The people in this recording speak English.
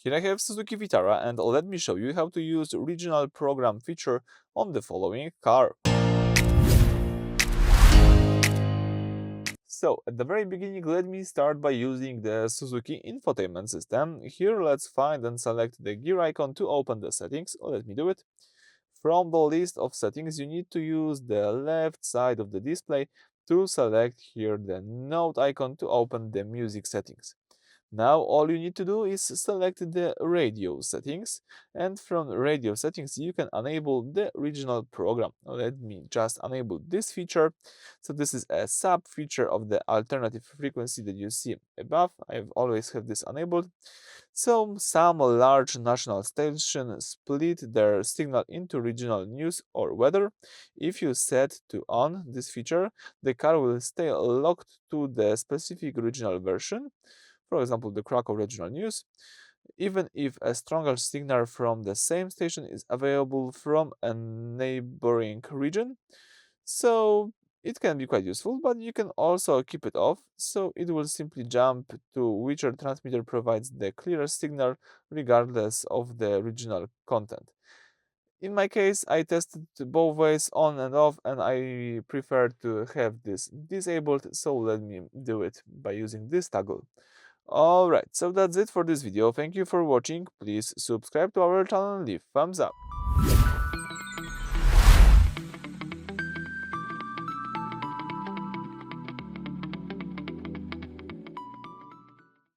Here I have Suzuki Vitara and let me show you how to use regional program feature on the following car. So, at the very beginning, let me start by using the Suzuki Infotainment system. Here, let's find and select the gear icon to open the settings. Let me do it. From the list of settings, you need to use the left side of the display to select here the note icon to open the music settings. Now all you need to do is select the radio settings, and from radio settings you can enable the regional program. Let me just enable this feature. So this is a sub feature of the alternative frequency that you see above. I've always have this enabled. So some large national stations split their signal into regional news or weather. If you set to on this feature, the car will stay locked to the specific regional version, for example, the Krakow regional news, even if a stronger signal from the same station is available from a neighboring region. So it can be quite useful, but you can also keep it off, so it will simply jump to whichever transmitter provides the clearest signal regardless of the regional content. In my case, I tested both ways on and off, and I prefer to have this disabled, so let me do it by using this toggle. Alright, so that's it for this video. Thank you for watching. Please subscribe to our channel and leave thumbs up.